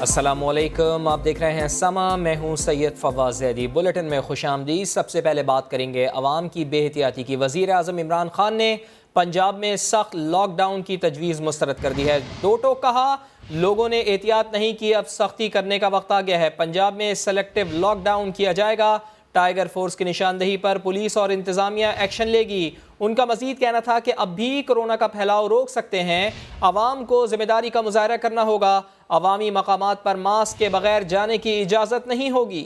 السلام علیکم، آپ دیکھ رہے ہیں سما، میں ہوں سید فواز زیدی۔ بلیٹن میں خوش آمدید۔ سب سے پہلے بات کریں گے عوام کی بے احتیاطی کی۔ وزیر اعظم عمران خان نے پنجاب میں سخت لاک ڈاؤن کی تجویز مسترد کر دی ہے۔ دو ٹوک کہا، لوگوں نے احتیاط نہیں کی، اب سختی کرنے کا وقت آ گیا ہے۔ پنجاب میں سلیکٹو لاک ڈاؤن کیا جائے گا۔ ٹائیگر فورس کی نشاندہی پر پولیس اور انتظامیہ ایکشن لے گی۔ ان کا مزید کہنا تھا کہ اب بھی کورونا کا پھیلاؤ روک سکتے ہیں، عوام کو ذمہ داری کا مظاہرہ کرنا ہوگا، عوامی مقامات پر ماسک کے بغیر جانے کی اجازت نہیں ہوگی۔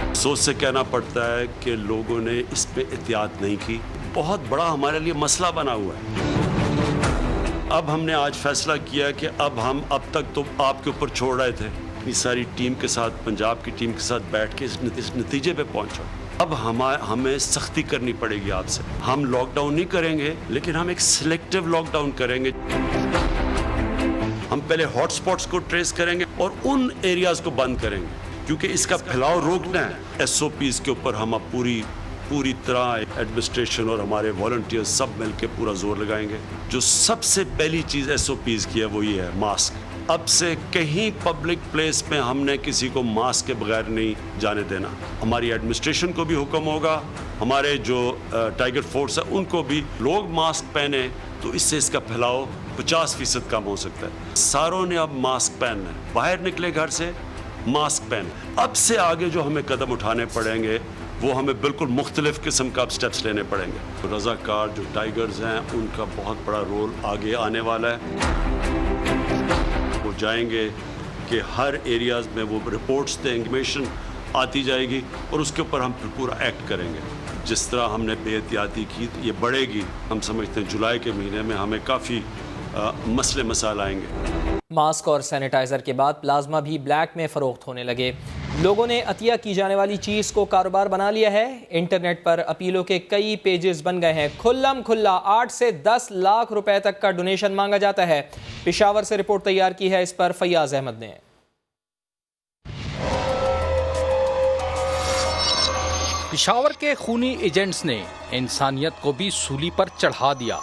افسوس سے کہنا پڑتا ہے کہ لوگوں نے اس پہ احتیاط نہیں کی، بہت بڑا ہمارے لیے مسئلہ بنا ہوا ہے۔ اب ہم نے آج فیصلہ کیا کہ اب تک تو آپ کے اوپر چھوڑ رہے تھے، اپنی ساری ٹیم کے ساتھ، پنجاب کی ٹیم کے ساتھ بیٹھ کے اس نتیجے پہ پہنچا۔ اب ہمیں سختی کرنی پڑے گی آپ سے۔ ہم لاک ڈاؤن نہیں کریں گے، لیکن ہم ایک سلیکٹو لاک ڈاؤن کریں گے۔ ہم پہلے ہاٹ سپاٹس کو ٹریس کریں گے اور ان ایریاز کو بند کریں گے، کیونکہ اس کا پھیلاؤ روکنا ہے۔ ایس او پیز کے اوپر ہم اب پوری طرح ایڈمنسٹریشن اور ہمارے والنٹیئر سب مل کے پورا زور لگائیں گے۔ جو سب سے پہلی چیز ایس او پیز کی ہے وہ یہ ہے ماسک۔ اب سے کہیں پبلک پلیس میں ہم نے کسی کو ماسک کے بغیر نہیں جانے دینا۔ ہماری ایڈمنسٹریشن کو بھی حکم ہوگا، ہمارے جو ٹائیگر فورس ہے ان کو بھی، لوگ ماسک پہنے تو اس سے اس کا پھیلاؤ 50% کم ہو سکتا ہے۔ ساروں نے اب ماسک پہننا ہے، باہر نکلے گھر سے ماسک پہنے۔ اب سے آگے جو ہمیں قدم اٹھانے پڑیں گے وہ ہمیں بالکل مختلف قسم کا سٹیپس لینے پڑیں گے۔ رضاکار جو ٹائیگرز ہیں ان کا بہت بڑا رول آگے آنے والا ہے۔ وہ جائیں گے کہ ہر ایریاز میں وہ رپورٹس دیں، انفارمیشن آتی جائے گی اور اس کے اوپر ہم پھر پورا ایکٹ کریں گے۔ جس طرح ہم نے بے احتیاطی کی یہ بڑھے گی، ہم سمجھتے ہیں جولائی کے مہینے میں ہمیں کافی مسائل آئیں گے۔ ماسک اور سینیٹائزر کے بعد پلازما بھی بلیک میں فروخت ہونے لگے۔ لوگوں نے عطیہ کی جانے والی چیز کو کاروبار بنا لیا ہے۔ انٹرنیٹ پر اپیلوں کے کئی پیجز بن گئے ہیں۔ کھلم کھلا 8 سے 10 لاکھ روپے تک کا ڈونیشن مانگا جاتا ہے۔ پشاور سے رپورٹ تیار کی ہے، اس پر فیاض احمد نے۔ پشاور کے خونی ایجنٹس نے انسانیت کو بھی سولی پر چڑھا دیا۔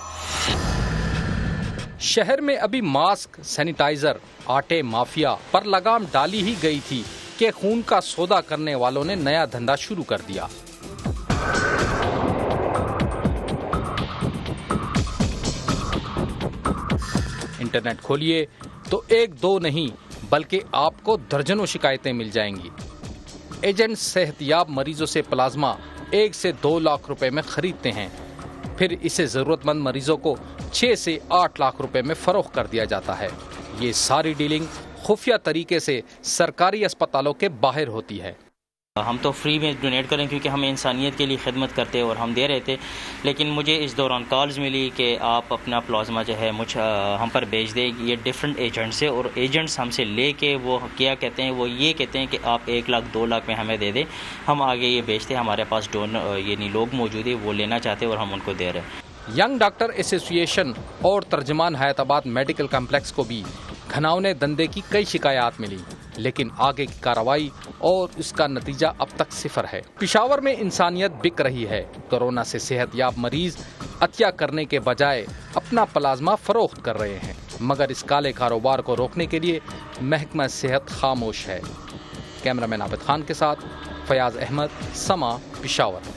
شہر میں ابھی ماسک، سینیٹائزر، آٹے مافیا پر لگام ڈالی ہی گئی تھی کہ خون کا سودا کرنے والوں نے نیا دھندا شروع کر دیا۔ انٹرنیٹ کھولیے تو ایک دو نہیں بلکہ آپ کو درجنوں شکایتیں مل جائیں گی۔ ایجنٹ صحت یاب مریضوں سے پلازما 1 سے 2 لاکھ روپے میں خریدتے ہیں، پھر اسے ضرورت مند مریضوں کو 6 سے 8 لاکھ روپے میں فروخت کر دیا جاتا ہے۔ یہ ساری ڈیلنگ خفیہ طریقے سے سرکاری اسپتالوں کے باہر ہوتی ہے۔ ہم تو فری میں ڈونیٹ کریں کیونکہ ہم انسانیت کے لیے خدمت کرتے اور ہم دے رہے تھے، لیکن مجھے اس دوران کالز ملی کہ آپ اپنا پلازما جو ہے ہم پر بیچ دیں۔ یہ ڈفرینٹ ایجنٹ سے، اور ایجنٹس ہم سے لے کے وہ کیا کہتے ہیں، وہ یہ کہتے ہیں کہ آپ 1 لاکھ 2 لاکھ میں ہمیں دے دیں، ہم آگے یہ بیچتے ہیں۔ ہمارے پاس یعنی لوگ موجود ہیں وہ لینا چاہتے ہیں اور ہم ان کو دے رہے ہیں۔ ینگ ڈاکٹر ایسوسی ایشن اور ترجمان حیات آباد میڈیکل کمپلیکس کو بھی گھناؤنے دندے کی کئی شکایات ملی، لیکن آگے کی کارروائی اور اس کا نتیجہ اب تک 0 ہے۔ پشاور میں انسانیت بک رہی ہے۔ کورونا سے صحت یاب مریض عطیہ کرنے کے بجائے اپنا پلازما فروخت کر رہے ہیں، مگر اس کالے کاروبار کو روکنے کے لیے محکمہ صحت خاموش ہے۔ کیمرامین عابد خان کے ساتھ فیاض احمد، سما، پشاور۔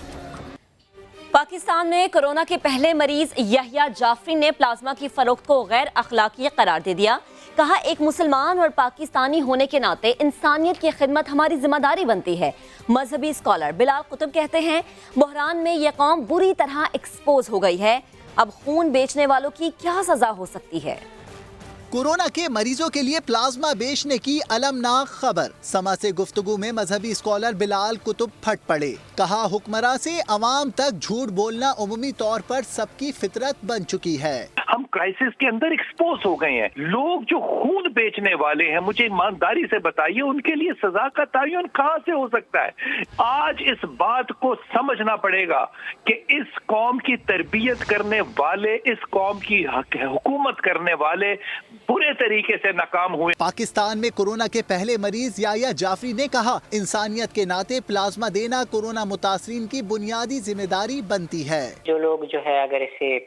پاکستان میں کورونا کے پہلے مریض یحییٰ جعفری نے پلازما کی فروخت کو غیر اخلاقی قرار دے دیا۔ کہا، ایک مسلمان اور پاکستانی ہونے کے ناطے انسانیت کی خدمت ہماری ذمہ داری بنتی ہے۔ مذہبی اسکالر بلال قطب کہتے ہیں، بحران میں یہ قوم بری طرح ایکسپوز ہو گئی ہے، اب خون بیچنے والوں کی کیا سزا ہو سکتی ہے؟ کورونا کے مریضوں کے لیے پلازما بیچنے کی المناک خبر۔ سما سے گفتگو میں مذہبی اسکالر بلال قطب پھٹ پڑے۔ کہا، حکمراں سے عوام تک جھوٹ بولنا عمومی طور پر سب کی فطرت بن چکی ہے۔ ہم کرائسس کے اندر ایکسپوز ہو گئے ہیں۔ لوگ جو خون بیچنے والے ہیں، مجھے ایمانداری سے بتائیے ان کے لیے سزا کا تعین کہاں سے ہو سکتا ہے؟ آج اس بات کو سمجھنا پڑے گا کہ اس قوم کی تربیت کرنے والے، اس قوم کی حکومت کرنے والے برے طریقے سے ناکام ہوئے۔ پاکستان میں کورونا کے پہلے مریض یحییٰ جعفری نے کہا، انسانیت کے ناطے پلازما دینا کورونا متاثرین کی بنیادی ذمہ داری بنتی ہے۔ جو لوگ جو ہے اگر اسے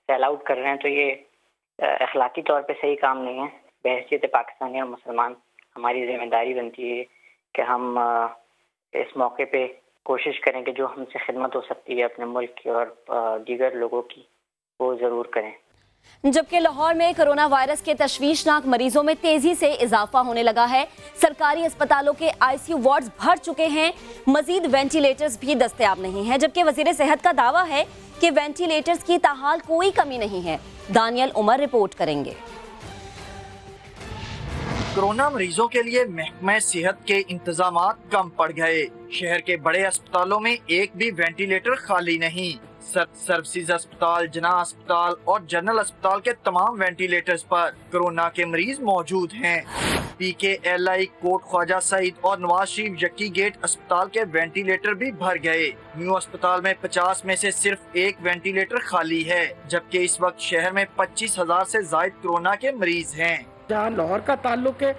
سیل آؤٹ کر رہے ہیں تو یہ اخلاقی طور پہ صحیح کام نہیں ہے. بحیثیت پاکستانی اور مسلمان ہماری ذمہ داری بنتی ہے کہ ہم اس موقع پہ کوشش کریں کہ جو ہم سے خدمت ہو سکتی ہے اپنے ملک کی اور دیگر لوگوں کی وہ ضرور کریں. جبکہ لاہور میں کرونا وائرس کے تشویشناک مریضوں میں تیزی سے اضافہ ہونے لگا ہے. سرکاری اسپتالوں کے آئی سی یو وارڈز بھر چکے ہیں. مزید وینٹیلیٹرز بھی دستیاب نہیں ہیں، جبکہ وزیر صحت کا دعویٰ ہے کہ وینٹیلیٹرز کی تاحال کوئی کمی نہیں ہے. دانیل عمر رپورٹ کریں گے. کورونا مریضوں کے لیے محکمہ صحت کے انتظامات کم پڑ گئے. شہر کے بڑے اسپتالوں میں ایک بھی وینٹیلیٹر خالی نہیں. سروسز اسپتال، جناح اسپتال اور جنرل اسپتال کے تمام وینٹیلیٹرز پر کورونا کے مریض موجود ہیں. پی کے ایل آئی، کوٹ خواجہ سعید اور نواز شریف یکی گیٹ اسپتال کے وینٹیلیٹر بھی بھر گئے. نیو اسپتال میں 50 میں سے صرف ایک وینٹیلیٹر خالی ہے، جبکہ اس وقت شہر میں 25,000 سے زائد کورونا کے مریض ہیں. جہاں لاہور کا تعلق ہے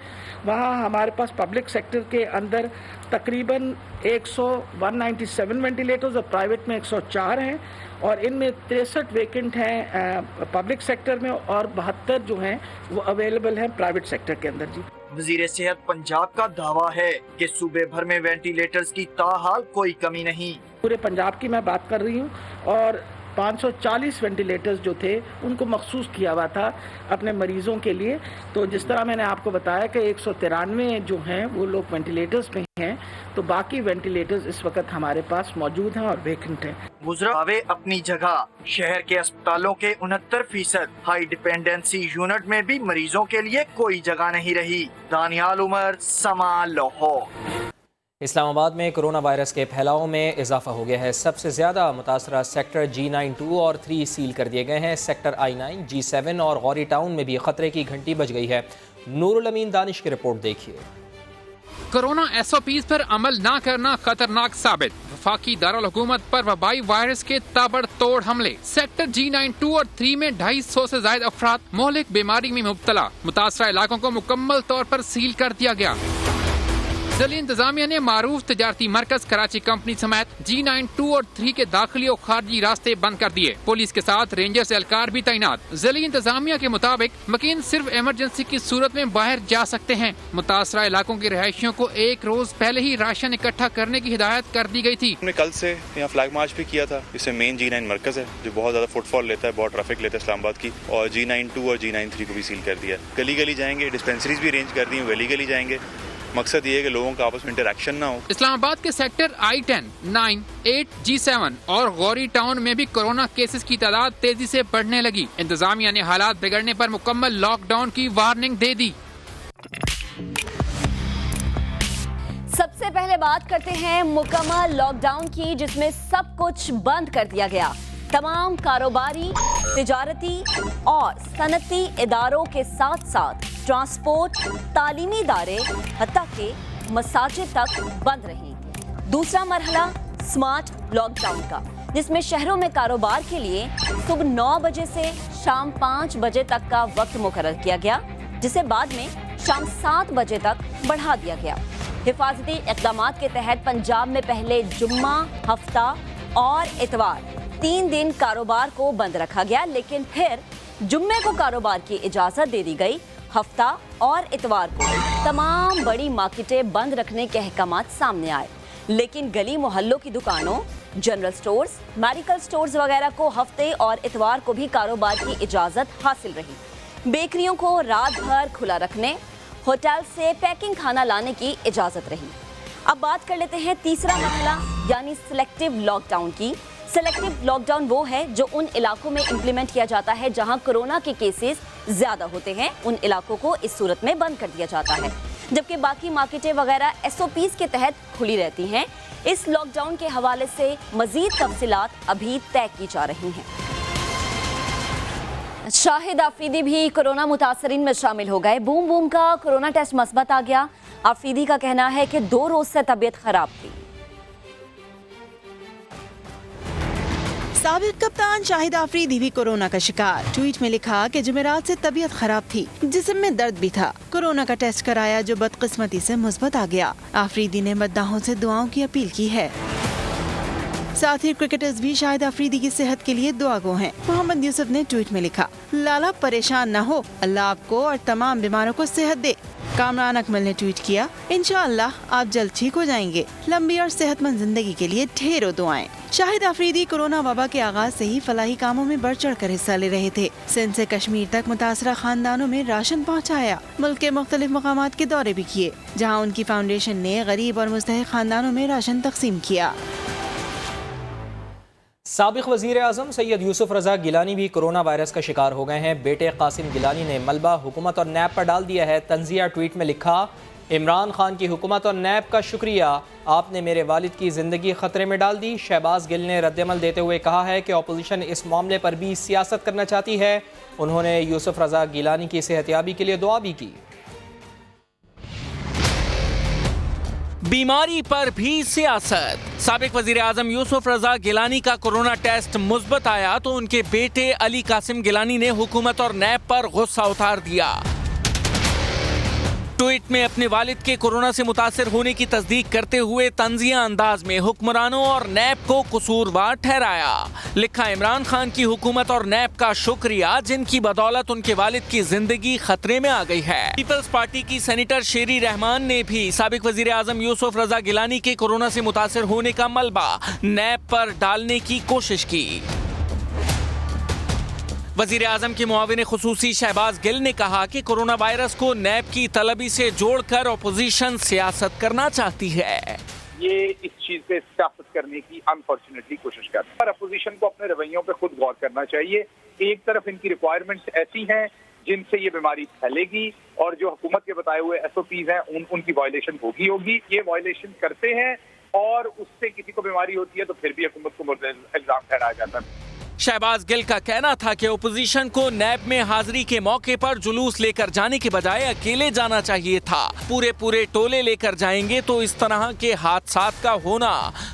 وہاں ہمارے پاس پبلک سیکٹر کے اندر تقریباً 197 وینٹیلیٹرز اور پرائیویٹ میں 104 ہیں، اور ان میں 63 ویکنٹ ہیں پبلک سیکٹر میں اور 72 جو ہیں وہ اویلیبل ہیں پرائیویٹ سیکٹر کے اندر. جی وزیر صحت پنجاب کا دعویٰ ہے کہ صوبے بھر میں وینٹیلیٹرز کی تاحال کوئی کمی نہیں. پورے پنجاب کی میں بات کر رہی ہوں، اور 540 وینٹیلیٹرز جو تھے ان کو مخصوص کیا ہوا تھا اپنے مریضوں کے لیے. تو جس طرح میں نے آپ کو بتایا کہ 193 جو ہیں وہ لوگ وینٹیلیٹرز میں ہیں، تو باقی وینٹیلیٹرز اس وقت ہمارے پاس موجود ہیں اور ویکنٹ ہیں. وزراء اپنی جگہ. شہر کے اسپتالوں کے 69% ہائی ڈیپینڈنسی یونٹ میں بھی مریضوں کے لیے کوئی جگہ نہیں رہی. دانیال عمر، سما، لاہور. اسلام آباد میں کرونا وائرس کے پھیلاؤ میں اضافہ ہو گیا ہے. سب سے زیادہ متاثرہ سیکٹر G9 2 اور 3 سیل کر دیے گئے ہیں. سیکٹر I9 G7 اور غوری ٹاؤن میں بھی خطرے کی گھنٹی بج گئی ہے. نور الامین دانش کی رپورٹ دیکھیے. کورونا ایس او پیز پر عمل نہ کرنا خطرناک ثابت. وفاقی دارالحکومت پر وبائی وائرس کے تابڑ توڑ حملے. سیکٹر G9 2 اور 3 میں 250 سے زائد افراد مہلک بیماری میں مبتلا. متاثرہ علاقوں کو مکمل طور پر سیل کر دیا گیا. ضلعی انتظامیہ نے معروف تجارتی مرکز کراچی کمپنی سمیت G9 2 اور 3 کے داخلی اور خارجی راستے بند کر دیے. پولیس کے ساتھ رینجرز اہلکار بھی تعینات. ضلعی انتظامیہ کے مطابق مکین صرف ایمرجنسی کی صورت میں باہر جا سکتے ہیں. متاثرہ علاقوں کے رہائشیوں کو ایک روز پہلے ہی راشن اکٹھا کرنے کی ہدایت کر دی گئی تھی. ہم نے کل سے یہاں فلیگ مارچ بھی کیا تھا. اس سے مین G9 مرکز ہے جو بہت زیادہ فٹ فال لیتا ہے، بہت ٹریفک لیتا ہے اسلام آباد کی، اور G9 2 اور G9 3 کو بھی سیل کر دیا. گلی گلی جائیں گے، ڈسپینسریز بھی ارینج کر دی ہیں، گلی گلی جائیں گے. مقصد یہ ہے کہ لوگوں کا آپس میں انٹریکشن نہ ہو. اسلام آباد کے سیکٹر I10 9 8 G7 اور غوری ٹاؤن میں بھی کورونا کیسز کی تعداد تیزی سے بڑھنے لگی. انتظامیہ نے حالات بگڑنے پر مکمل لاک ڈاؤن کی وارننگ دے دی. سب سے پہلے بات کرتے ہیں مکمل لاک ڈاؤن کی، جس میں سب کچھ بند کر دیا گیا. تمام کاروباری، تجارتی اور صنعتی اداروں کے ساتھ ساتھ ٹرانسپورٹ، تعلیمی ادارے حتیٰ کہ مساجد تک بند رہیں. دوسرا مرحلہ سمارٹ لاک ڈاؤن کا، جس میں شہروں میں کاروبار کے لیے صبح 9 بجے سے شام 5 بجے تک کا وقت مقرر کیا گیا، جسے بعد میں شام 7 بجے تک بڑھا دیا گیا. حفاظتی اقدامات کے تحت پنجاب میں پہلے جمعہ، ہفتہ اور اتوار 3 دن کاروبار کو بند رکھا گیا، لیکن پھر جمعے کو کاروبار کی اجازت دے دی گئی. ہفتہ اور اتوار کو تمام بڑی مارکیٹیں بند رکھنے کے احکامات سامنے آئے، لیکن گلی محلوں کی دکانوں، جنرل سٹورز، میڈیکل سٹورز وغیرہ کو ہفتے اور اتوار کو بھی کاروبار کی اجازت حاصل رہی. بیکریوں کو رات بھر کھلا رکھنے، ہوٹل سے پیکنگ کھانا لانے کی اجازت رہی. اب بات کر لیتے ہیں تیسرا مرحلہ یعنی سلیکٹیو لاک ڈاؤن کی. سلیکٹیو لاک ڈاؤن وہ ہے جو ان علاقوں میں امپلیمنٹ کیا جاتا ہے جہاں کورونا کے کیسز زیادہ ہوتے ہیں. ان علاقوں کو اس صورت میں بند کر دیا جاتا ہے، جبکہ باقی مارکیٹیں وغیرہ ایس او پیز کے تحت کھلی رہتی ہیں. اس لاک ڈاؤن کے حوالے سے مزید تفصیلات ابھی طے کی جا رہی ہیں. شاہد آفریدی بھی کورونا متاثرین میں شامل ہو گئے. بوم بوم کا کورونا ٹیسٹ مثبت آ گیا. آفریدی کا کہنا ہے کہ 2 روز سے طبیعت خراب تھی. سابق کپتان شاہد آفریدی بھی کورونا کا شکار. ٹویٹ میں لکھا کہ جمعرات سے طبیعت خراب تھی، جسم میں درد بھی تھا. کورونا کا ٹیسٹ کرایا جو بدقسمتی سے مثبت آ گیا. آفریدی نے مداحوں سے دعاؤں کی اپیل کی ہے. साथ ही क्रिकेटर्स भी शाहिद अफरीदी की सेहत के लिए दुआगो हैं। मोहम्मद यूसुफ ने ट्वीट में लिखा, लाला परेशान न हो, अल्लाह आपको और तमाम बीमारों को सेहत दे। कामरान अकमल ने ट्वीट किया, इंशाअल्लाह आप जल्द ठीक हो जाएंगे, लंबी और सेहतमंद जिंदगी के लिए ढेरों दुआएं। शाहिद अफरीदी कोरोना वबा के आगाज से ही फलाही कामों में बढ़ चढ़ कर हिस्सा ले रहे थे। सिंध से कश्मीर तक मुतासरा खानदानों में राशन पहुँचाया, मुल्क के मुख्तलिफ मकामात के दौरे भी किए, जहाँ उनकी फाउंडेशन ने गरीब और मुस्तहिक खानदानों में राशन तकसीम किया। साबिक वज़ीर आज़म सैयद यूसुफ रज़ा गिलानी भी कोरोना वायरस का शिकार हो गए हैं। बेटे कासिम गिलानी ने मलबा हुकूमत और नैब पर डाल दिया है। तंज़िया ट्वीट में लिखा, इमरान खान की हुकूमत और नैब का शुक्रिया, आपने मेरे वालिद की ज़िंदगी ख़तरे में डाल दी। शहबाज गिल ने रद्दमल देते हुए कहा है कि अपोजिशन इस मामले पर भी सियासत करना चाहती है। उन्होंने यूसुफ रज़ा गिलानी की सेहतियाबी के लिए दुआ भी की। बीमारी पर भी सियासत। साबिक वजीर आजम यूसुफ रजा गिलानी का कोरोना टेस्ट मुस्बत आया तो उनके बेटे अली कासिम गिलानी ने हुकूमत और नैब पर गुस्सा उतार दिया। ट्वीट में अपने वालिद के कोरोना से मुतासिर होने की तस्दीक करते हुए तंजिया अंदाज में हुक्मरानों और नैब को कसूरवार ठहराया। लिखा, इमरान खान की हुकूमत और नैब का शुक्रिया, जिनकी बदौलत उनके वालिद की जिंदगी खतरे में आ गई है। पीपल्स पार्टी की सेनेटर शेरी रहमान ने भी साबिक वजीर आजम यूसुफ रजा गिलानी के कोरोना से मुतासिर होने का मलबा नैब पर डालने की कोशिश की। वजीर आजम के मुआविन खुसूसी शहबाज गिल ने कहा कि कोरोना वायरस को नैब की तलबी से जोड़कर अपोजिशन सियासत करना चाहती है। ये इस चीज पे सियासत करने की अनफॉर्चुनेटली कोशिश कर रही है। पर अपोजिशन को अपने रवैयों पे खुद गौर करना चाहिए। एक तरफ इनकी रिक्वायरमेंट्स ऐसी हैं जिनसे ये बीमारी फैलेगी और जो हुकूमत के बताए हुए SOPs हैं उनकी वायलेशन होगी। ये वायलेशन करते हैं और उससे किसी को बीमारी होती है तो फिर भी हुकूमत को इल्जाम ठहराया जाता है। शहबाज गिल का कहना था कि ओपोजिशन को नैब में हाजिरी के मौके पर जुलूस लेकर जाने के बजाय अकेले जाना चाहिए था। पूरे टोले लेकर जाएंगे तो इस तरह के हादसात का होना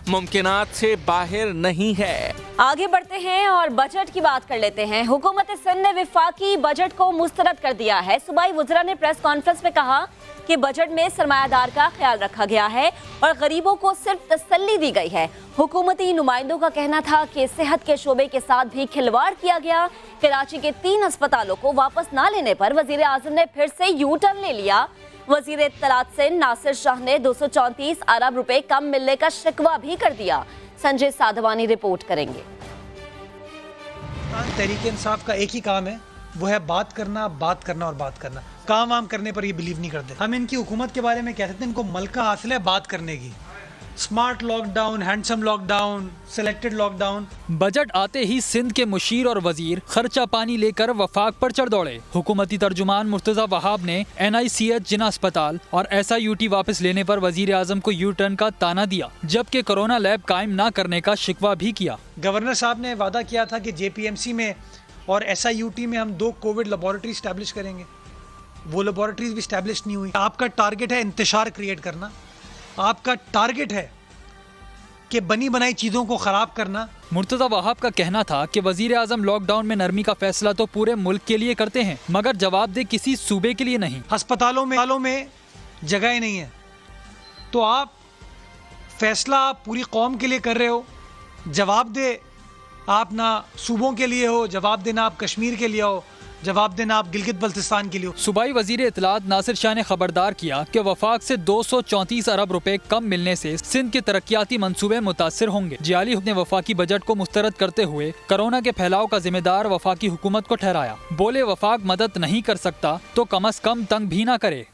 मुमकिनात से बाहर नहीं है। आगे बढ़ते हैं और बजट की बात कर लेते हैं। हुकूमत सिंध ने विफाकी बजट को मुस्तरद कर दिया है। सूबाई वज़रा ने प्रेस कॉन्फ्रेंस में कहा कि बजट में सरमायादार का ख्याल रखा गया है और गरीबों को सिर्फ तसल्ली दी गई है। हुकूमती नुमाइंदों का कहना था कि सेहत के शोबे के साथ भी खिलवाड़ किया गया। कराची के 3 अस्पतालों को वापस ना लेने पर वजीर आजम ने फिर से यू टर्न ले लिया। वजीर इत्तलात से नासिर शाह ने 234 अरब रुपए कम मिलने का शिकवा भी कर दिया। संजय साधवानी रिपोर्ट करेंगे। तहरीक इंसाफ का एक ही काम है, वो है बात करना और बात करना। काम वाम करने पर ये बिलीव नहीं करते। हम इनकी हुकूमत के बारे में कह सकते हैं इनको मलका हासिल है बात करने की। Smart lockdown, handsome lockdown, selected lockdown. Budget आते ही सिंध के मुशीर और वजीर खर्चा पानी लेकर वफाक पर चढ़ दौड़े। हुकूमती तर्जुमान मुर्तजा वहाब ने NICH जिना अस्पताल और SIUT वापस लेने पर वजीर आजम को यू टर्न का ताना दिया, जबकि कोरोना लैब कायम न करने का शिकवा भी किया। गवर्नर साहब ने वादा किया था कि JPMC में और SIUT में हम 2 कोविड लेबोरेटरी स्टैब्लिश करेंगे। वो लेबोरेटरीज भी स्टैब्लिश नहीं हुई। आपका टारगेट है इंतशार क्रिएट करना, आपका टारगेट है कि बनी बनाई चीज़ों को ख़राब करना। मुर्तज़ा वहाब का कहना था कि वज़ीर आज़म लॉकडाउन में नरमी का फैसला तो पूरे मुल्क के लिए करते हैं, मगर जवाबदेह किसी सूबे के लिए नहीं। अस्पतालों में जगह नहीं है तो आप फैसला पूरी कौम के लिए कर रहे हो, जवाबदेह आप ना सूबों के लिए हो, जवाबदेह ना आप कश्मीर के लिए हो, जवाब देना आप गिलगित बल्तिस्तान के लिए। सूबाई वजीर इत्तलात नासिर शाह ने खबरदार किया कि वफाक से 234 अरब रुपए कम मिलने से सिंध के तरक्याती मंसूबे मुतासिर होंगे। जियाली हुक्म ने वफाकी बजट को मुस्तरद करते हुए कोरोना के फैलाव का जिम्मेदार वफाकी हुकूमत को ठहराया। बोले, वफाक मदद नहीं कर सकता तो कम अज कम तंग भी ना करे।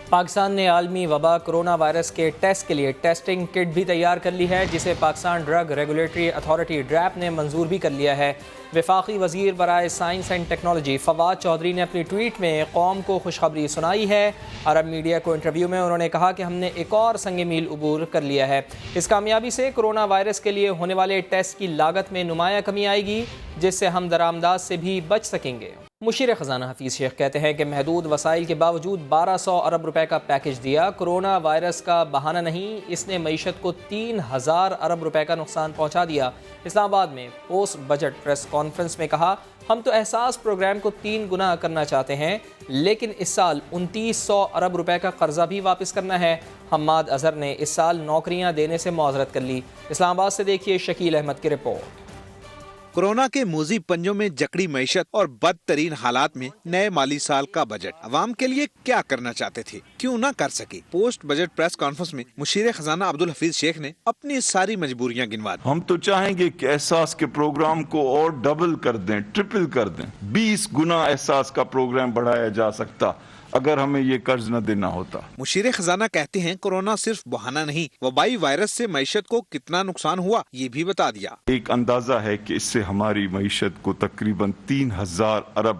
पाकिस्तान ने आलमी वबा कोरोना वायरस के टेस्ट के लिए टेस्टिंग किट भी तैयार कर ली है, जिसे Pakistan drug regulatory authority DRAP ने मंजूर भी कर लिया है। वफाकी वजीर बराए science and technology Fawad Chaudhry ने अपनी ट्वीट में कौम को खुशखबरी सुनाई है। अरब मीडिया को इंटरव्यू में उन्होंने कहा कि हमने एक और संग मील उबूर कर लिया है। इस कामयाबी से कोरोना वायरस के लिए होने वाले टेस्ट की लागत में नुमाया कमी आएगी, जिससे हम दरामदाज से भी बच सकेंगे। मुशीर ख़जाना हफीज़ शेख कहते हैं कि महदूद वसाइल के बावजूद 1200 अरब रुपए का पैकेज दिया। कोरोना वायरस का बहाना नहीं, इसने मईशत को 3000 अरब रुपए का नुकसान पहुंचा दिया। इस्लामाबाद में post budget press conference conference میں کہا ہم تو احساس پروگرام کو 3 گنا کرنا چاہتے ہیں لیکن اس سال 2900 ارب روپے کا قرضہ بھی واپس کرنا ہے۔ حماد اظہر نے اس سال نوکریاں دینے سے معذرت کر لی۔ اسلام آباد سے دیکھیے شکیل احمد کی رپورٹ۔ کورونا کے موذی پنجوں میں جکڑی معیشت اور بدترین حالات میں نئے مالی سال کا بجٹ عوام کے لیے کیا کرنا چاہتے تھے، کیوں نہ کر سکے؟ پوسٹ بجٹ پریس کانفرنس میں مشیر خزانہ عبدالحفیظ شیخ نے اپنی ساری مجبوریاں گنوا دی۔ ہم تو چاہیں گے کہ احساس کے پروگرام کو اور ڈبل کر دیں، ٹرپل کر دیں۔ 20 گنا احساس کا پروگرام بڑھایا جا سکتا اگر ہمیں یہ قرض نہ دینا ہوتا۔ مشیر خزانہ کہتے ہیں کورونا صرف بہانہ نہیں، وبائی وائرس سے معیشت کو کتنا نقصان ہوا یہ بھی بتا دیا۔ ایک اندازہ ہے کہ اس سے ہماری معیشت کو تقریباً 3000 ارب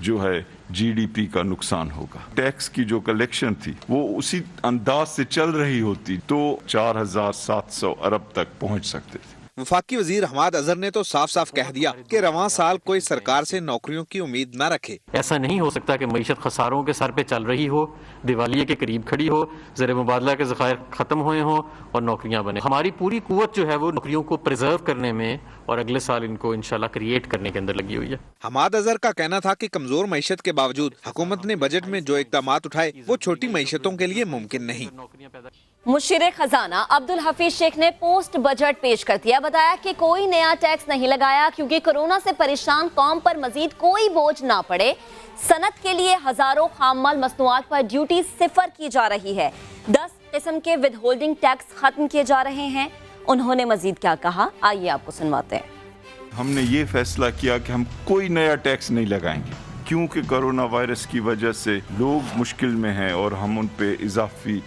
جو ہے جی ڈی پی کا نقصان ہوگا۔ ٹیکس کی جو کلیکشن تھی وہ اسی انداز سے چل رہی ہوتی تو 4700 ارب تک پہنچ سکتے تھے۔ وفاقی وزیر حماد اظہر نے تو صاف صاف کہہ دیا کہ رواں سال کوئی سرکار سے نوکریوں کی امید نہ رکھے۔ ایسا نہیں ہو سکتا کہ معیشت خساروں کے سر پہ چل رہی ہو، دیوالیے کے قریب کھڑی ہو، زر مبادلہ کے ذخائر ختم ہوئے ہوں اور نوکریاں بنے۔ ہماری پوری قوت جو ہے وہ نوکریوں کو پریزرو کرنے میں اور اگلے سال ان کو انشاءاللہ کریٹ کرنے کے اندر لگی ہوئی ہے۔ حماد اظہر کا کہنا تھا کہ کمزور معیشت کے باوجود حکومت نے بجٹ میں جو اقدامات اٹھائے وہ چھوٹی معیشتوں کے لیے ممکن نہیں۔ مشیر خزانہ عبدالحفیظ شیخ نے پوسٹ بجٹ پیش کر دیا، بتایا کہ کوئی نیا ٹیکس نہیں لگایا کیونکہ کورونا سے پریشان قوم پر مزید کوئی بوجھ نہ پڑے۔ صنعت کے لیے ہزاروں خام مال مصنوعات پر ڈیوٹی 0 کی جا رہی ہے، 10 قسم کے ود ہولڈنگ ٹیکس ختم کیے جا رہے ہیں۔ انہوں نے مزید کیا کہا آئیے آپ کو سنواتے ہیں۔ ہم نے یہ فیصلہ کیا کہ ہم کوئی نیا ٹیکس نہیں لگائیں گے کیونکہ کورونا وائرس کی وجہ سے لوگ مشکل میں ہیں اور ہم ان پہ اضافی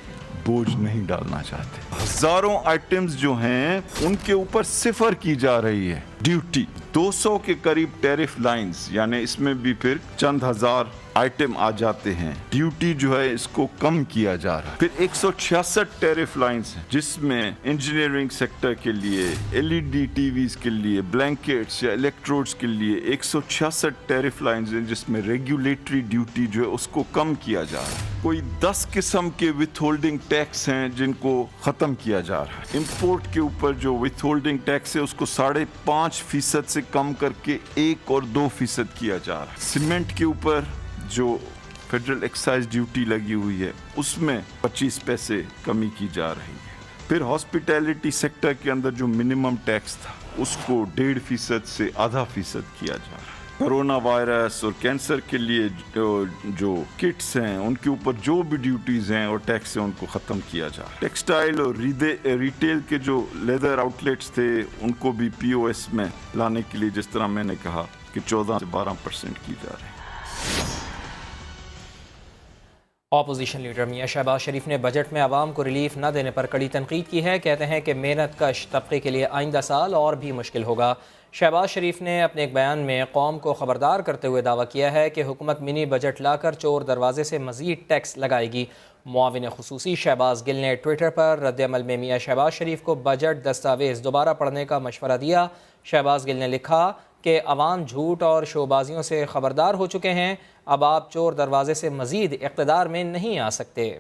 بوجھ نہیں ڈالنا چاہتے۔ ہزاروں آئٹمز جو ہیں ان کے اوپر 0 کی جا رہی ہے ڈیوٹی۔ 200 کے قریب ٹیرف لائنز، یعنی اس میں بھی پھر چند ہزار آئٹم آ جاتے ہیں، ڈیوٹی جو ہے اس کو کم کیا جا رہا ہے۔ پھر 166 ٹیرف لائنز ہیں جس میں انجینئرنگ سیکٹر کے لیے، L E D T Vs کے لیے، بلینکٹس یا الیکٹروڈز کے لیے 166 ٹیرف لائنز ہیں جس میں ریگولیٹری ڈیوٹی جو ہے اس کو کم کیا جا رہا ہے۔ کوئی 10 قسم کے وتھ ہولڈنگ ٹیکس ہیں جن کو ختم کیا جا رہا ہے۔ امپورٹ کے اوپر جو وتھ ہولڈنگ ٹیکس ہے اس کو 5.5% سے کم کر کے 1 اور 2% کیا جا رہا ہے۔ سیمنٹ کے اوپر جو فیڈرل ایکسائز ڈیوٹی لگی ہوئی ہے اس میں 25 پیسے کمی کی جا رہی ہے۔ پھر ہاسپٹیلٹی سیکٹر کے اندر جو منیمم ٹیکس تھا اس کو 1.5% سے 0.5% کیا جا رہا ہے۔ کرونا وائرس اور کینسر کے لیے جو کٹس ہیں ان کے اوپر جو بھی ڈیوٹیز ہیں اور ٹیکس ہیں ان کو ختم کیا جا رہا ہے۔ ٹیکسٹائل اور ریٹیل کے جو لیدر آؤٹ لیٹس تھے ان کو بھی پی او ایس میں لانے کے لیے جس طرح میں نے کہا کہ 14 سے 12% کی جا رہی ہے۔ اپوزیشن لیڈر میاں شہباز شریف نے بجٹ میں عوام کو ریلیف نہ دینے پر کڑی تنقید کی ہے۔ کہتے ہیں کہ محنت کش طبقے کے لیے آئندہ سال اور بھی مشکل ہوگا۔ شہباز شریف نے اپنے ایک بیان میں قوم کو خبردار کرتے ہوئے دعویٰ کیا ہے کہ حکومت منی بجٹ لا کر چور دروازے سے مزید ٹیکس لگائے گی۔ معاون خصوصی شہباز گل نے ٹویٹر پر رد عمل میں میاں شہباز شریف کو بجٹ دستاویز دوبارہ پڑھنے کا مشورہ دیا۔ شہباز گل نے لکھا کہ عوام جھوٹ اور شوبازیوں سے خبردار ہو چکے ہیں، اب آپ چور دروازے سے مزید اقتدار میں نہیں آ سکتے۔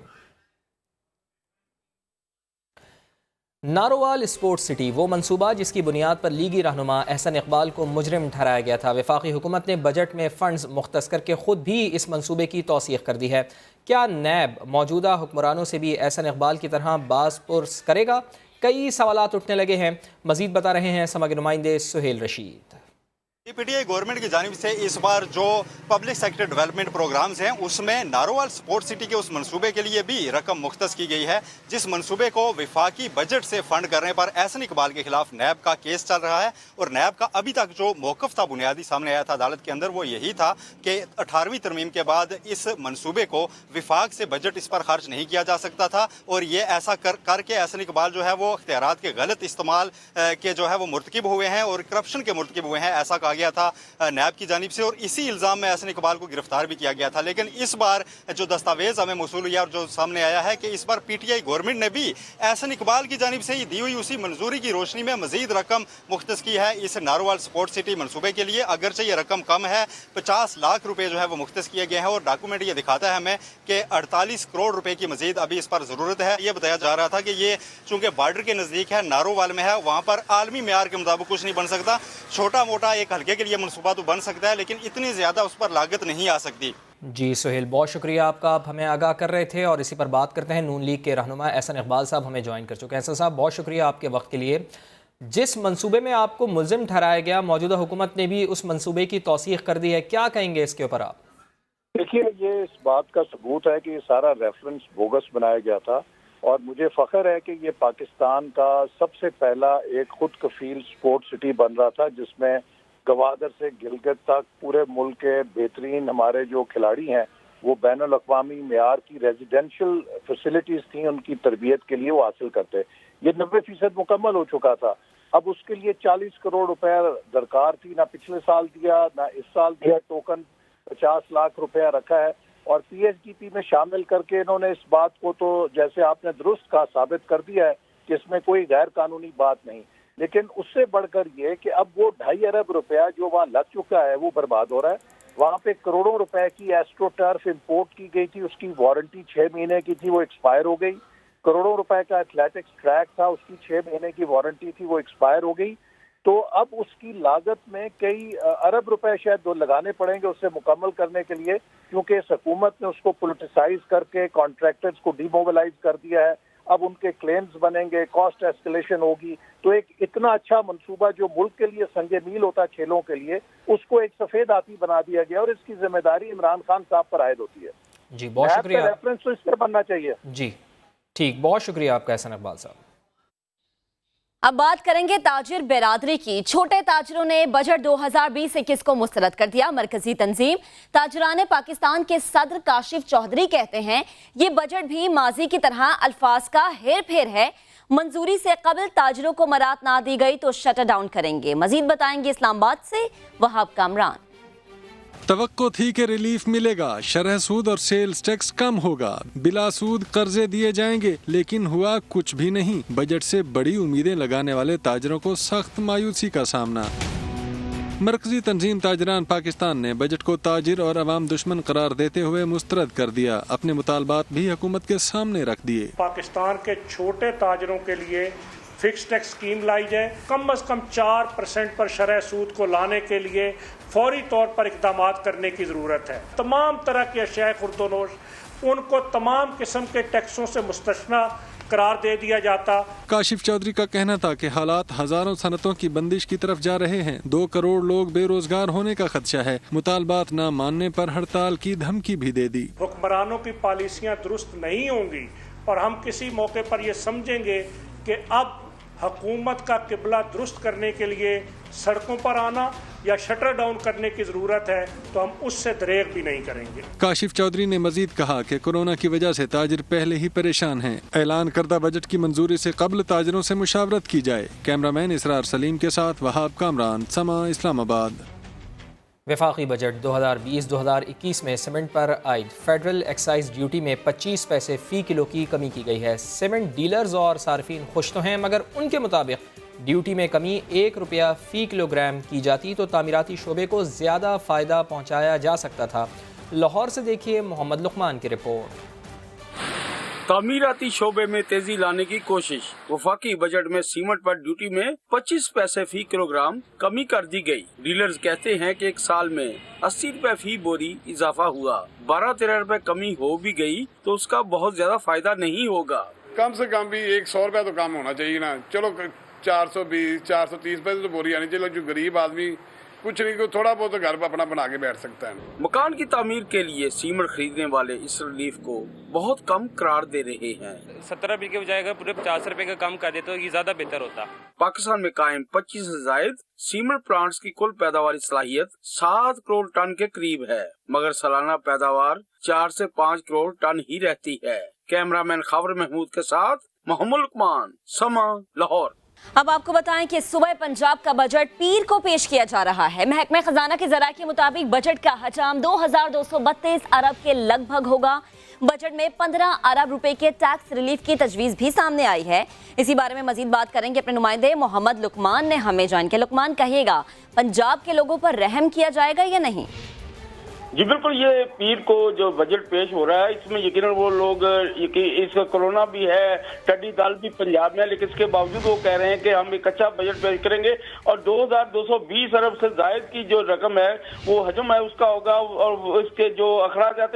ناروال اسپورٹس سٹی وہ منصوبہ جس کی بنیاد پر لیگی رہنما احسن اقبال کو مجرم ٹھہرایا گیا تھا۔ وفاقی حکومت نے بجٹ میں فنڈز مختص کر کے خود بھی اس منصوبے کی توثیق کر دی ہے۔ کیا نیب موجودہ حکمرانوں سے بھی احسن اقبال کی طرح باز پرس کرے گا؟ کئی سوالات اٹھنے لگے ہیں، مزید بتا رہے ہیں سما کے نمائندے Sohail Rashid. P T I government کی جانب سے اس بار جو پبلک سیکٹر ڈیولپمنٹ پروگرامز ہیں اس میں ناروال سپورٹ سٹی کے اس منصوبے کے لیے بھی رقم مختص کی گئی ہے، جس منصوبے کو وفاقی بجٹ سے فنڈ کرنے پر احسن اقبال کے خلاف نیب کا کیس چل رہا ہے۔ اور نیب کا ابھی تک جو موقف تھا بنیادی سامنے آیا تھا عدالت کے اندر وہ یہی تھا کہ 18ویں ترمیم کے بعد اس منصوبے کو وفاق سے بجٹ اس پر خرچ نہیں کیا جا سکتا تھا، اور یہ ایسا کر کے احسن اقبال جو ہے وہ اختیارات کے غلط استعمال کے جو ہے وہ مرتکب ہوئے ہیں اور کرپشن کے مرتکب ہوئے ہیں، ایسا کہا گیا تھا نیب کی جانب سے، اور اسی الزام میں احسن اقبال کو گرفتار بھی کیا گیا تھا۔ لیکن اس بار جو دستاویز ہمیں موصول ہوا اور جو سامنے آیا ہے کہ اس بار پی ٹی آئی گورنمنٹ نے بھی احسن اقبال کی جانب سے دی ہوئی اسی منظوری کی روشنی میں مزید رقم مختص کی ہے اس ناروال سپورٹ سٹی منصوبے کے لیے۔ اگرچہ یہ رقم کم ہے، 50 لاکھ روپے جو ہے وہ مختص کیے گئے ہیں، اور ڈاکومنٹ یہ دکھاتا ہے ہمیں کہ 48 کروڑ روپے کی مزید ابھی اس پر ضرورت ہے۔ یہ بتایا جا رہا تھا کہ یہ چونکہ بارڈر کے نزدیک ہے، ناروال میں ہے، وہاں پر عالمی معیار کے مطابق کچھ نہیں بن سکتا، چھوٹا موٹا 1000 हल्के के लिए मनसूबा तो बन सकता है, लेकिन इतनी ज़्यादा उस पर लागत नहीं आ सकती। जी सुहेल, बहुत शुक्रिया आपका, आप हमें आगाह कर रहे थे। और इसी पर बात करते हैं, नून लीग के रहनुमा एहसन इकबाल साहब हमें ज्वाइन कर चुके हैं। एहसन साहब, बहुत शुक्रिया आपके वक्त के लिए। जिस मंसूबे में आपको मुल्जिम ठहराया गया, मौजूदा हुकूमत ने भी उस मंसूबे की तौसीख कर दी है, क्या कहेंगे इसके ऊपर आप? देखिए, ये इस बात का सबूत है कि ये सारा रेफरेंस बोगस बनाया गया था, और मुझे फख्र है कि ये पाकिस्तान का सबसे पहला एक खुद कफील स्पोर्ट्स सिटी बन रहा था, जिसमें गवादर से गिलगित तक पूरे मुल्क के बेहतरीन हमारे जो खिलाड़ी हैं वो बैनुल अक़वामी मेयार की रेजिडेंशियल फैसिलिटीज़ थी, उनकी तरबियत के लिए वो हासिल करते। ये 90% मुकम्मल हो चुका था। अब उसके लिए 40 करोड़ रुपए दरकार थी, ना पिछले साल दिया ना इस साल दिया। टोकन 50 लाख रुपया रखा है, और पीएचडीपी में शामिल करके इन्होंने इस बात को, तो जैसे आपने दुरुस्त कहा, साबित कर दिया है कि इसमें कोई गैर कानूनी बात नहीं। लेकिन उससे बढ़कर ये कि अब वो 2.5 अरब रुपया जो वहाँ लग चुका है वो बर्बाद हो रहा है। वहाँ पे करोड़ों रुपए की एस्ट्रो टर्फ इम्पोर्ट की गई थी, उसकी वारंटी 6 महीने की थी, वो एक्सपायर हो गई। करोड़ों रुपए का एथलेटिक्स ट्रैक था, उसकी 6 महीने की वारंटी थी, वो एक्सपायर हो गई। तो अब उसकी लागत में कई अरब रुपए शायद लगाने पड़ेंगे उससे मुकम्मल करने के लिए, क्योंकि इस हुकूमत ने उसको पोलिटिसाइज करके कॉन्ट्रैक्टर्स को डिमोबिलाइज कर दिया है। अब उनके क्लेम्स बनेंगे, कॉस्ट एस्केलेशन होगी। तो एक इतना अच्छा मंसूबा जो मुल्क के लिए संगे मील होता है खेलों के लिए, उसको एक सफेद हाथी बना दिया गया, और इसकी जिम्मेदारी इमरान खान साहब पर आयद होती है। जी बहुत शुक्रिया। रेफरेंस तो इस पर बनना चाहिए। जी ठीक, बहुत शुक्रिया आपका एहसन इकबाल साहब। अब बात करेंगे ताजिर बिरादरी की। छोटे ताजिरों ने बजट 2020-21 को मुस्तरद कर दिया। मरकजी तंजीम ताजिरान पाकिस्तान के सदर काशिफ चौधरी कहते हैं ये बजट भी माजी की तरह अल्फाज का हेर फेर है। मंजूरी से कबल ताजिरों को मराद ना दी गई तो शटर डाउन करेंगे। मजीद बताएंगे इस्लामाबाद से वहाब कामरान। तवक्को थी कि रिलीफ मिलेगा, शरह सूद और सेल्स टैक्स कम होगा, बिला सूद कर्जे दिए जाएंगे, लेकिन हुआ कुछ भी नहीं। बजट से बड़ी उम्मीदें लगाने वाले ताजरों को सख्त मायूसी का सामना। मरकजी तंजीम ताजरान पाकिस्तान ने बजट को ताजिर और अवाम दुश्मन करार देते हुए मुस्तरद कर दिया। अपने मुतालबात भी हुकूमत के सामने रख दिए। पाकिस्तान के छोटे ताजरों के लिए फिक्स टैक्स स्कीम लाई जाए, कम से कम 4% पर शरह सूद को लाने के लिए फौरी तौर पर इकदाम करने की ज़रूरत है। तमाम तरह के अशिया खुर्दोनोश उनको तमाम किस्म के टैक्सों से मुस्तस्ना करार दे दिया जाता। काशिफ चौधरी का कहना था कि हालात हजारों सनतों की बंदिश की तरफ जा रहे हैं। 2 करोड़ लोग बेरोजगार होने का खदशा है। मुतालबात न मानने पर हड़ताल की धमकी भी दे दी। हुक्मरानों की पॉलिसियाँ दुरुस्त नहीं होंगी और हम किसी मौके पर ये समझेंगे कि अब हुकूमत का किबला दुरुस्त करने के लिए सड़कों पर आना या शटर डाउन करने की ज़रूरत है, तो हम उससे दरेग भी नहीं करेंगे। काशिफ चौधरी ने मजीद कहा कि कोरोना की वजह से ताजिर पहले ही परेशान हैं। ऐलान करदा बजट की मंजूरी से कबल ताजिरों से मुशावरत की जाए। कैमरामैन इसरार सलीम के साथ वहाब कामरान, समा इस्लामाबाद। वफाकी बजट 2020-2021 में सीमेंट पर आयद फेडरल एक्साइज ड्यूटी में 25 पैसे फ़ी किलो की कमी की गई है। सीमेंट डीलर्स और सार्फिन खुश तो हैं, मगर उनके मुताबिक ड्यूटी में कमी 1 रुपया फ़ी किलोग्राम की जाती तो तामीराती शोबे को ज़्यादा फ़ायदा पहुँचाया जा सकता था। लाहौर से देखिए मोहम्मद लुकमान की रिपोर्ट। तामीराती शोबे में तेजी लाने की कोशिश। वफाकी बजट में सीमेंट पर ड्यूटी में 25 पैसे फी किलोग्राम कमी कर दी गई। डीलर्स कहते हैं कि एक साल में 80 रुपए फी बोरी इजाफा हुआ। 12-13 रुपए कमी हो भी गई तो उसका बहुत ज्यादा फायदा नहीं होगा। कम से कम भी 100 रुपए तो कम होना चाहिए ना। चलो 420-430 पैसे तो बोरी आनी चाहिए। जो गरीब आदमी कुछ नहीं को थोड़ा बहुत घर पर अपना बना के बैठ सकता है। मकान की तामीर के लिए सीमेंट खरीदने वाले इस रिलीफ को बहुत कम करार दे रहे हैं। 17 रुपए के बजाय अगर पूरे 50 रुपए का कम कर देते तो ये ज्यादा बेहतर होता। पाकिस्तान में कायम 25 से जायद सीमेंट प्लांट्स की कुल पैदावारी सलाहियत 7 करोड़ टन के करीब है, मगर सालाना पैदावार 4 से 5 करोड़ टन ही रहती है। कैमरामैन खबर महमूद के साथ मोहम्मद लुकमान, समा, लाहौर। अब आपको बताएं कि सूबे पंजाब का बजट पीर को पेश किया जा रहा है। महकमे खजाना के जराये के मुताबिक बजट का हजाम 2232 अरब के लगभग होगा। बजट में 15 अरब रुपए के टैक्स रिलीफ की तजवीज़ भी सामने आई है। इसी बारे में मजीद बात करेंगे अपने नुमाइंदे मोहम्मद लुकमान ने हमें ज्वाइन किया। लुकमान, कहिएगा पंजाब के लोगों पर रहम किया जाएगा या नहीं? जी बिल्कुल, ये पीर को जो बजट पेश हो रहा है इसमें यकीनन वो लोग इसका कोरोना भी है, टड्डी दाल भी पंजाब में है, लेकिन इसके बावजूद वो कह रहे हैं कि हम एक अच्छा बजट पेश करेंगे और 2220 अरब से जायद की जो रकम है वो हजम है उसका होगा, और इसके जो अखराजात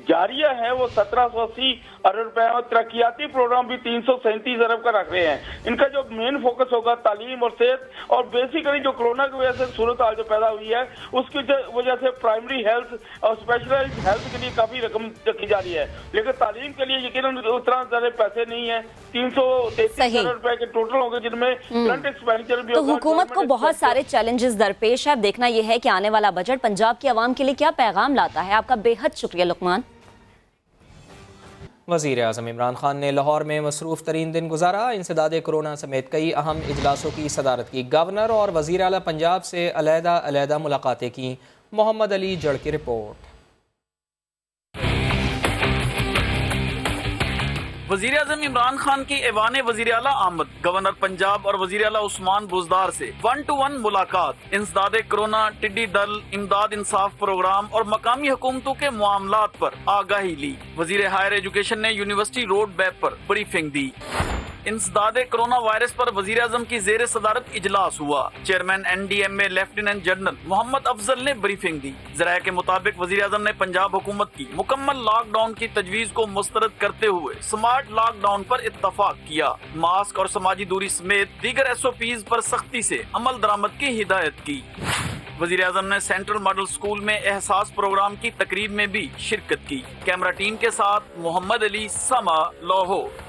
जारिया है वो 1780 अरब रुपए और तरक्याती प्रोग्राम भी 337 अरब का रख रहे हैं। इनका जो मेन फोकस होगा तालीम और सेहत, और बेसिकली जो कोरोना की वजह से सूरत हाल जो पैदा हुई है उसकी वजह से प्राइमरी हेल्थ और स्पेशलाइज्ड हेल्थ के लिए काफी रकम रखी जा रही है, लेकिन तालीम के लिए यकीनन उतना ज्यादा पैसे नहीं है। 333 अरब रुपए के टोटल होंगे जिनमें करंट एक्सपेंडिचर भी तो हुकूमत को बहुत सारे चैलेंजेस दरपेश है। अब देखना यह है कि आने वाला बजट पंजाब की आवाम के लिए क्या पैगाम लाता है। आपका बेहद शुक्रिया लुकमान। वज़ीर आज़म इमरान खान ने लाहौर में मसरूफ़ तरीन दिन गुजारा। इंसदाद कोरोना समेत कई अहम इजलासों की सदारत की। गवर्नर और वज़ीर आला पंजाब से अलहदा मुलाकातें की। मोहम्मद अली जड़ की रिपोर्ट। वज़ीर आज़म इमरान खान की ऐवान वज़ीर आला आमद, गवर्नर पंजाब और वज़ीर आला उस्मान बुज़दार से 1-to-1 मुलाकात। इंसदाद कोरोना, टिड्डी दल, इमदाद इंसाफ प्रोग्राम और मकामी हुकूमतों के मामलात पर आगाही ली। वज़ीर हायर एजुकेशन ने यूनिवर्सिटी रोड मैप पर ब्रीफिंग दी। इंसदाद कोरोना वायरस पर वज़ीर आज़म की ज़ेर सदारत इजलास हुआ। Chairman NDMA lieutenant general Mohammad Afzal ने ब्रीफिंग दी। ज़राए के मुताबिक वज़ीर आज़म ने पंजाब हुकूमत की मुकम्मल लॉकडाउन की तजवीज़ को मुस्तरद करते हुए स्मार्ट लॉकडाउन पर इत्तफाक किया। मास्क और समाजी दूरी समेत दीगर SOPs पर सख्ती से अमल दरामद की हिदायत की। वज़ीर आज़म ने सेंट्रल मॉडल स्कूल में एहसास प्रोग्राम की तकरीब में भी शिरकत की। कैमरा टीम के साथ मोहम्मद अली, समा, लाहौर।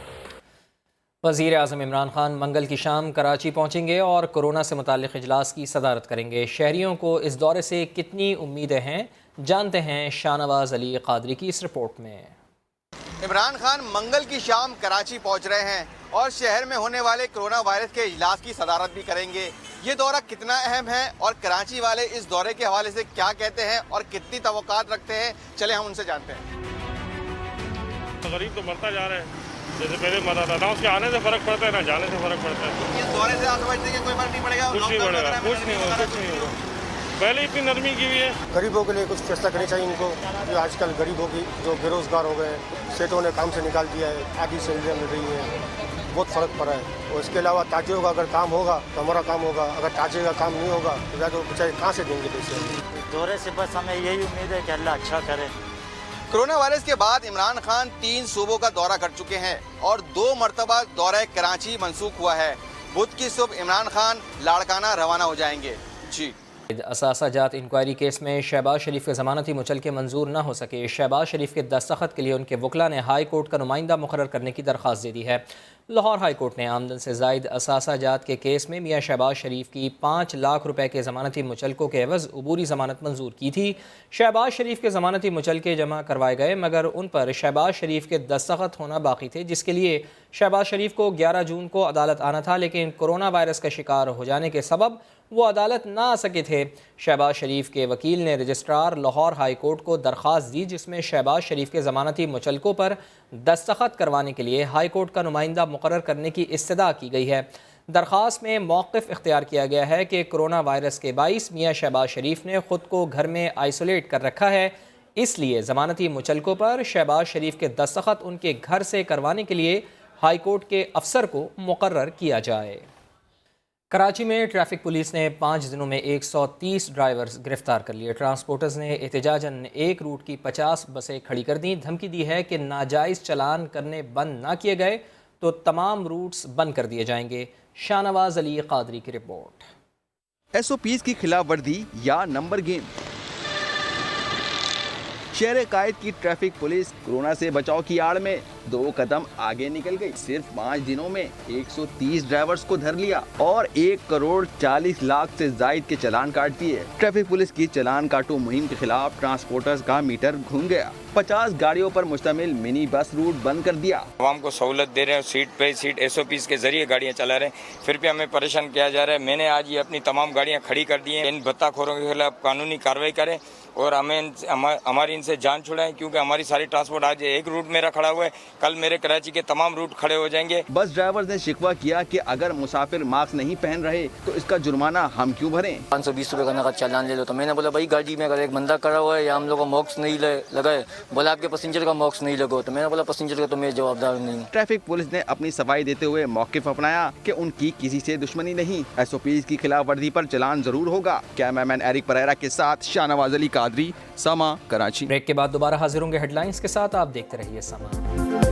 वज़ीर आज़म इमरान खान मंगल की शाम कराची पहुँचेंगे और कोरोना से मुताल्लिक़ इजलास की सदारत करेंगे। शहरियों को इस दौरे से कितनी उम्मीदें हैं, जानते हैं शाहनवाज अली कादरी की इस रिपोर्ट में। इमरान खान मंगल की शाम कराची पहुँच रहे हैं और शहर में होने वाले कोरोना वायरस के इजलास की सदारत भी करेंगे। ये दौरा कितना अहम है और कराची वाले इस दौरे के हवाले से क्या कहते हैं और कितनी तवक्कात रखते हैं, चले हम उनसे जानते हैं। गरीब तो बढ़ता जा रहा है, जैसे पहले मरा था ना, उसके आने से फर्क पड़ता है ना जाने से फर्क पड़ता है। इस दौरे से आप समझते हैं कि कोई फर्क नहीं पड़ेगा? कुछ नहीं पड़ेगा, कुछ नहीं होगा। पहले इतनी नरमी की हुई है। गरीबों के लिए कुछ फैसला करना चाहिए इनको, जो आजकल गरीबों की जो बेरोजगार हो गए हैं, सेठों ने काम से निकाल दिया है, आधी सैलरियाँ मिल रही है, बहुत फ़र्क पड़ा है। और इसके अलावा ताजिरों का अगर काम होगा तो हमारा काम होगा, अगर ताजिर का काम नहीं होगा तो या तो बेचारे कहाँ से देंगे पैसे। दौरे से बस हमें यही उम्मीद है कि अल्लाह अच्छा करे। कोरोना वायरस के बाद इमरान खान 3 सूबों का दौरा कर चुके हैं और 2 मरतबा दौरा कराची मंसूख हुआ है। बुध की सुबह इमरान खान लाड़काना रवाना हो जाएंगे। जी असासाजात इंक्वायरी केस में शहबाज शरीफ के ज़मानती मुचलके मंजूर न हो सके। शहबाज शरीफ के दस्तखत के लिए उनके वकला ने हाई कोर्ट का नुमाइंदा मुकर्रर करने की दरख्वास्त दे दी है। लाहौर हाई कोर्ट ने आमदन से ज़ायद असासाजात के केस में मियाँ शहबाज शरीफ की 5 लाख रुपए के ज़मानती मुचलकों के एवज़ अबूरी ज़मानत मंजूर की थी। शहबाज शरीफ के ज़मानती मुचलके जमा करवाए गए मगर उन पर शहबाज शरीफ के दस्तखत होना बाकी थे, जिसके लिए शहबाज शरीफ को 11 जून को अदालत आना था, लेकिन कोरोना वायरस का शिकार हो जाने के सबब वो अदालत ना आ सके थे। शहबाज शरीफ के वकील ने रजिस्ट्रार लाहौर हाई कोर्ट को दरख्वास्त दी, जिसमें शहबाज शरीफ के ज़मानती मुचलकों पर दस्तखत करवाने के लिए हाई कोर्ट का नुमाइंदा मुकर्रर करने की इस्तदा की गई है। दरख्वास्त में मौक़िफ़ इख्तियार किया गया है कि कोरोना वायरस के बाइस मियाँ शहबाज शरीफ ने ख़ुद को घर में आइसोलेट कर रखा है, इसलिए ज़मानती मुचलकों पर शहबाज शरीफ के दस्तखत उनके घर से करवाने के लिए हाई कोर्ट के अफसर को मुकर्रर किया जाए। कराची में ट्रैफिक पुलिस ने 5 दिनों में 130 ड्राइवर्स गिरफ्तार कर लिए। ट्रांसपोर्टर्स ने एहतजाजन एक रूट की 50 बसें खड़ी कर दी। धमकी दी है कि नाजायज़ चलान करने बंद ना किए गए तो तमाम रूट्स बंद कर दिए जाएंगे। शाहनवाज अली कादरी की रिपोर्ट। SOPs की खिलाफ वर्दी या नंबर गेम। शहर कायद की ट्रैफिक पुलिस कोरोना से बचाव की आड़ में 2 कदम आगे निकल गई। सिर्फ 5 दिनों में 130 ड्राइवर्स को धर लिया और 1 करोड़ 40 लाख से जायद के चालान काट दिए। ट्रैफिक पुलिस की चालान काटो मुहिम के खिलाफ ट्रांसपोर्टर्स का मीटर घूम गया। 50 गाड़ियों पर मुश्तमिल मिनी बस रूट बंद कर दिया। आवाम को सहूलत दे रहे हैं, सीट पे सीट SOPs के जरिए गाड़ियाँ चला रहे हैं, फिर भी हमें परेशान किया जा रहा है। मैंने आज ये अपनी तमाम गाड़ियाँ खड़ी कर दी हैं। इन भत्ताखोरों के खिलाफ कानूनी कार्रवाई करें और हमें हमारी इनसे जान छुड़ाएं, क्योंकि हमारी सारी ट्रांसपोर्ट आज एक रूट मेरा खड़ा हुआ है, कल मेरे कराची के तमाम रूट खड़े हो जाएंगे। बस ड्राइवर ने शिकवा किया कि अगर मुसाफिर मास्क नहीं पहन रहे तो इसका जुर्माना हम क्यों भरें। 520 रुपये का नकद चालान ले लो। तो मैंने बोला भाई गाड़ी में अगर एक बंदा खड़ा हुआ है या हम लोग को मास्क नहीं लगाए, बोला आपके पैसेंजर का मास्क नहीं लगो, तो मैंने बोला पैसेंजर का तो मैं जवाबदार नहीं। ट्रैफिक पुलिस ने अपनी सफाई देते हुए मौक़िफ़ अपनाया कि उनकी किसी से दुश्मनी नहीं, SOPs की खिलाफ वर्जी पर चलान जरूर होगा। कैमरामैन एरिक परेरा के साथ शाहनवाज अली कादरी, समा, कराची। ब्रेक के बाद दोबारा हाजिर होंगे हेडलाइंस के साथ। आप देखते रहिए समा।